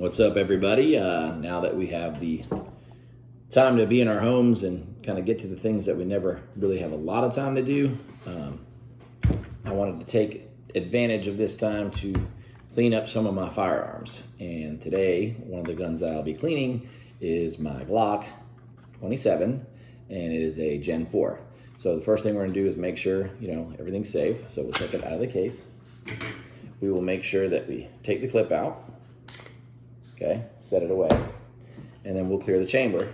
What's up, everybody? Now that we have the time to be in our homes and kind of get to the things that we never really have a lot of time to do, I wanted to take advantage of this time to clean up some of my firearms. And today, one of the guns that I'll be cleaning is my Glock 27, and it is a Gen 4. So the first thing we're gonna do is make sure, everything's safe. So we'll take it out of the case. We will make sure that we take the clip out. Okay, set it away, and then we'll clear the chamber.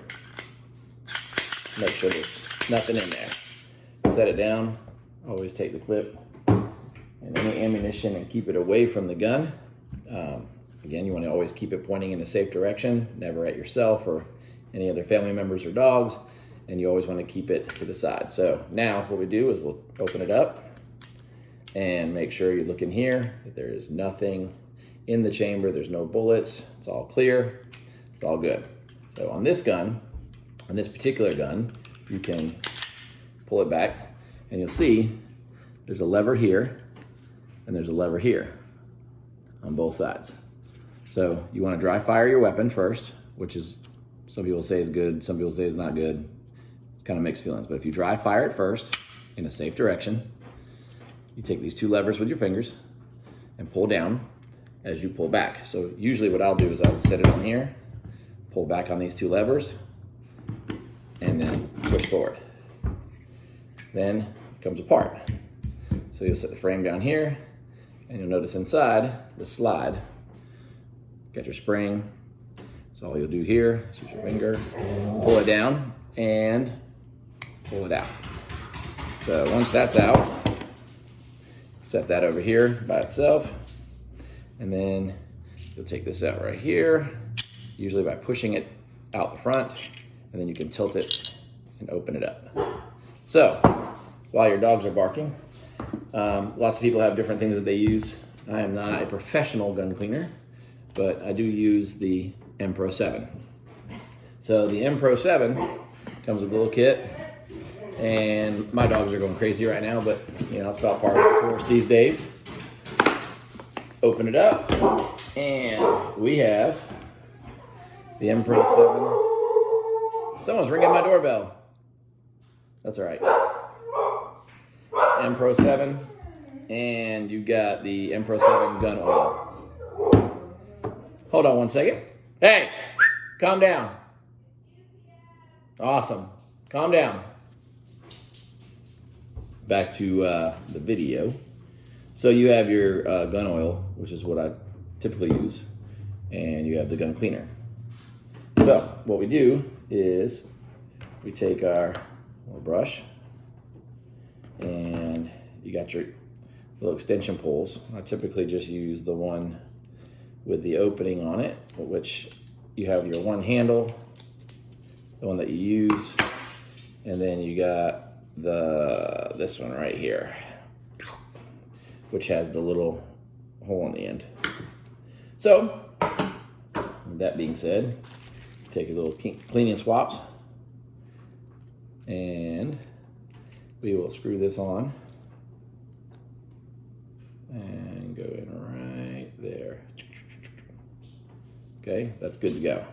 Make sure there's nothing in there. Set it down, always take the clip and any ammunition and keep it away from the gun. Again, you wanna always keep it pointing in a safe direction, never at yourself or any other family members or dogs, and you always wanna keep it to the side. So now what we do is we'll open it up and make sure you look in here that there is nothing in the chamber, there's no bullets, it's all clear, it's all good. So on this gun, on this particular gun, you can pull it back and you'll see there's a lever here and there's a lever here on both sides. So you wanna dry fire your weapon first, which is, some people say is good, some people say is not good. It's kind of mixed feelings, but if you dry fire it first in a safe direction, you take these two levers with your fingers and pull down as you pull back. So usually what I'll do is I'll set it on here, pull back on these two levers, and then push forward. Then it comes apart. So you'll set the frame down here, and you'll notice inside the slide, got your spring. So all you'll do here is use your finger, pull it down, and pull it out. So once that's out, set that over here by itself. And then you'll take this out right here, usually by pushing it out the front, and then you can tilt it and open it up. So while your dogs are barking, lots of people have different things that they use. I am not a professional gun cleaner, but I do use the M Pro 7. So the M Pro 7 comes with a little kit, and my dogs are going crazy right now, but it's about par for the course these days. Open it up, and we have the M Pro 7. Someone's ringing my doorbell. That's all right. M Pro 7, and you got the M Pro 7 gun oil. Hold on one second. Hey, calm down. Awesome. Calm down. Back to the video. So you have your gun oil, which is what I typically use, and you have the gun cleaner. So what we do is we take our little brush, and you got your little extension poles. I typically just use the one with the opening on it, which you have your one handle, the one that you use, and then you got this one right here, which has the little hole in the end. So, with that being said, take a little cleaning swaps, and we will screw this on and go in right there. Okay, that's good to go.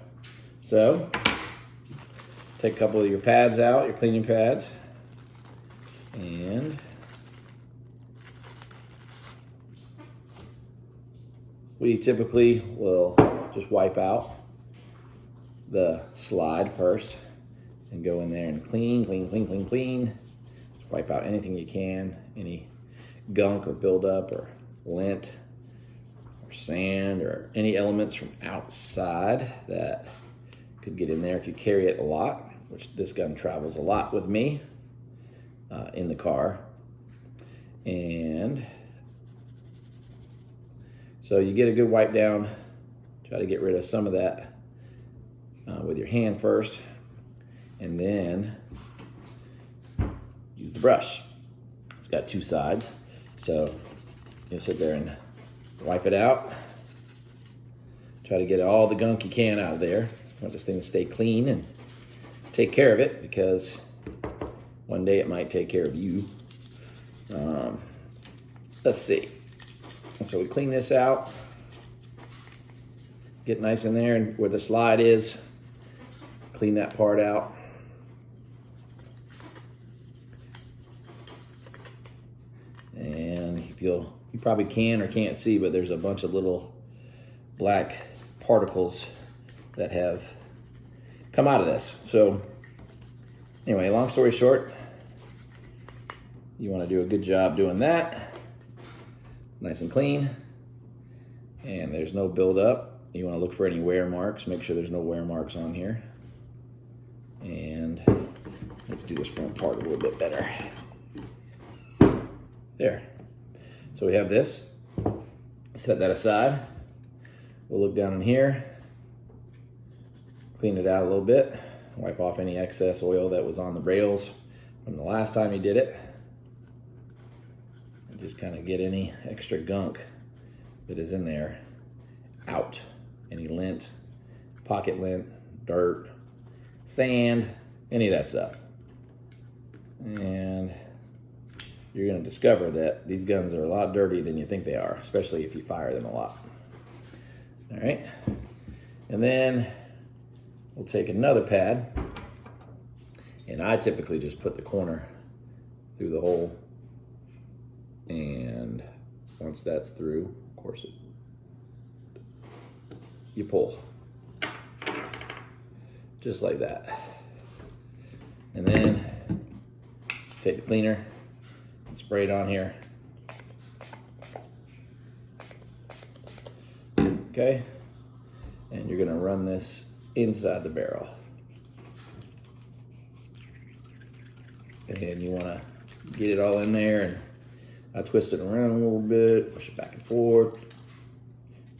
So, take a couple of your pads out, your cleaning pads, and we typically will just wipe out the slide first and go in there and clean. Just wipe out anything you can, any gunk or buildup or lint or sand or any elements from outside that could get in there if you carry it a lot, which this gun travels a lot with me in the car. And so you get a good wipe down, try to get rid of some of that with your hand first, and then use the brush. It's got two sides, so you'll sit there and wipe it out. Try to get all the gunk you can out of there. You want this thing to stay clean and take care of it, because one day it might take care of you. Let's see. So we clean this out. get nice in there and where the slide is. Clean that part out. And you probably can or can't see, but there's a bunch of little black particles that have come out of this. So anyway, long story short, you want to do a good job doing that. Nice and clean. And there's no buildup. You want to look for any wear marks. Make sure there's no wear marks on here. And let's do this front part a little bit better. There. So we have this. Set that aside. We'll look down in here. Clean it out a little bit. Wipe off any excess oil that was on the rails from the last time you did it. And just kind of get any extra gunk that is in there out. Any lint, pocket lint, dirt, sand, any of that stuff. And you're going to discover that these guns are a lot dirtier than you think they are, especially if you fire them a lot. All right. And then we'll take another pad, and I typically just put the corner through the hole. And once that's through, of course, you pull. Just like that. And then take the cleaner and spray it on here. Okay? And you're gonna run this inside the barrel. And you wanna get it all in there, and I twist it around a little bit, push it back and forth.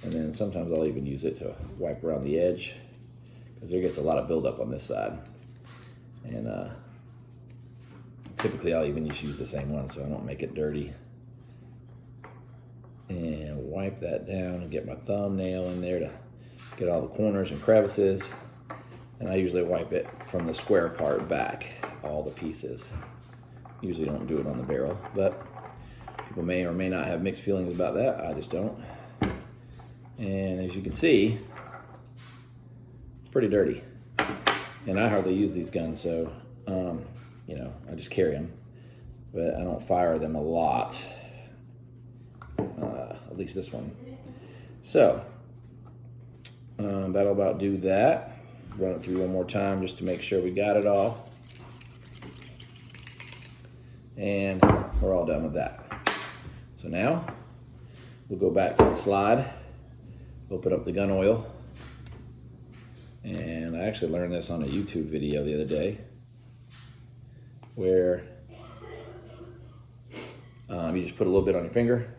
And then sometimes I'll even use it to wipe around the edge, because there gets a lot of buildup on this side. And typically I'll even just use the same one so I don't make it dirty. And wipe that down and get my thumbnail in there to get all the corners and crevices. And I usually wipe it from the square part back, all the pieces. Usually don't do it on the barrel, but people may or may not have mixed feelings about that. I just don't. And as you can see, it's pretty dirty. And I hardly use these guns, so you know, I just carry them, but I don't fire them a lot. At least this one. So that'll about do that. Run it through one more time just to make sure we got it all. And we're all done with that. So now we'll go back to the slide, open up the gun oil. And I actually learned this on a YouTube video the other day, where you just put a little bit on your finger,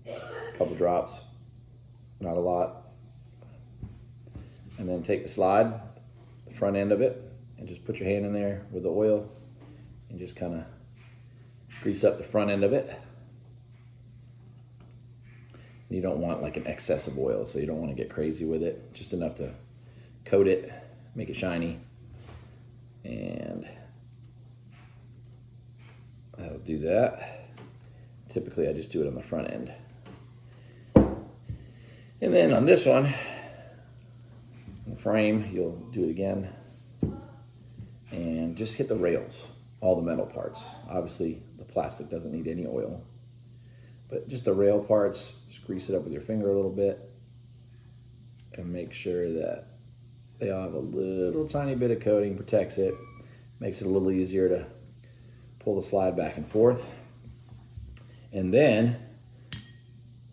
a couple drops, not a lot, and then take the slide, the front end of it, and just put your hand in there with the oil and just kind of grease up the front end of it. You don't want like an excess of oil, so you don't want to get crazy with it. Just enough to coat it, make it shiny, and that'll do that. Typically I just do it on the front end. And then on this one, the frame, you'll do it again and just hit the rails, all the metal parts. Obviously the plastic doesn't need any oil, but just the rail parts, just grease it up with your finger a little bit and make sure that they all have a little tiny bit of coating, protects it, makes it a little easier to pull the slide back and forth. And then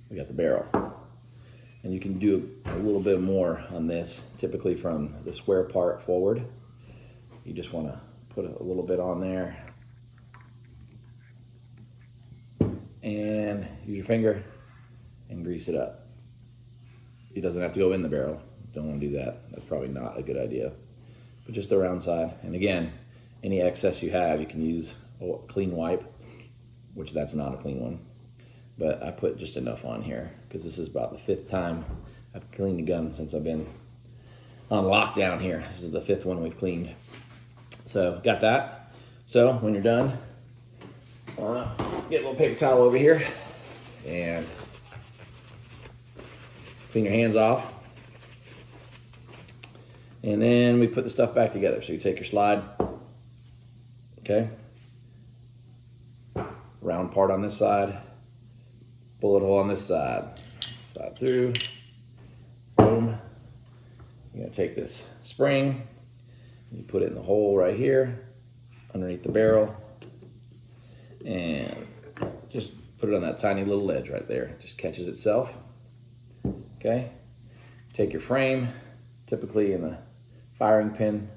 we got the barrel. And you can do a little bit more on this, typically from the square part forward. You just want to put a little bit on there. And use your finger and grease it up. It doesn't have to go in the barrel. Don't want to do that. That's probably not a good idea. But just the round side. And again, any excess you have, you can use a clean wipe, which that's not a clean one. But I put just enough on here because this is about the 5th time I've cleaned the gun since I've been on lockdown here. This is the 5th one we've cleaned. So got that. So when you're done, get a little paper towel over here and clean your hands off. And then we put the stuff back together. So you take your slide, okay? Round part on this side, bullet hole on this side. Slide through, boom. You're gonna take this spring, you put it in the hole right here, underneath the barrel, and just put it on that tiny little ledge right there. It just catches itself, okay? Take your frame, typically in the firing pin,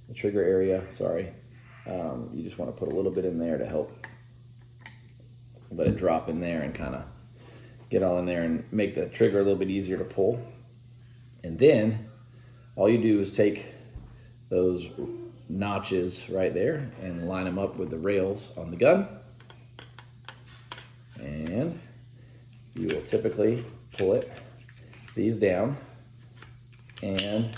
the trigger area, sorry. You just wanna put a little bit in there to help let it drop in there and kind of get all in there and make the trigger a little bit easier to pull. And then all you do is take those notches right there and line them up with the rails on the gun. And you will typically pull these down, and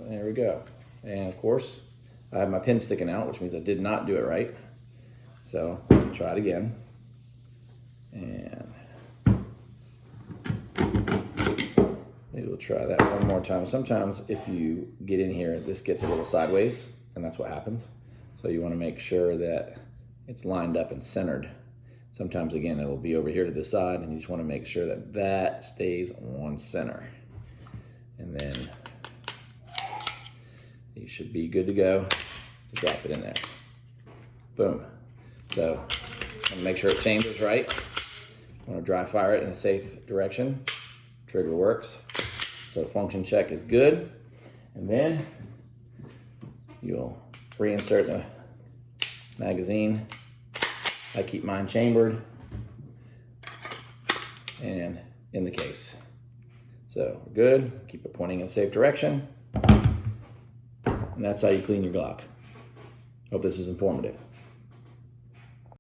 there we go. And of course, I have my pin sticking out, which means I did not do it right. So try it again. And maybe we'll try that one more time. Sometimes if you get in here, this gets a little sideways, and that's what happens. So you want to make sure that it's lined up and centered. Sometimes, again, it'll be over here to the side, and you just want to make sure that that stays on center. And then you should be good to go to drop it in there. Boom. So I'm gonna make sure it chambers right. I want to dry fire it in a safe direction. Trigger works. So function check is good. And then you'll reinsert the magazine. I keep mine chambered and in the case. So we're good. Keep it pointing in a safe direction. And that's how you clean your Glock. Hope this was informative.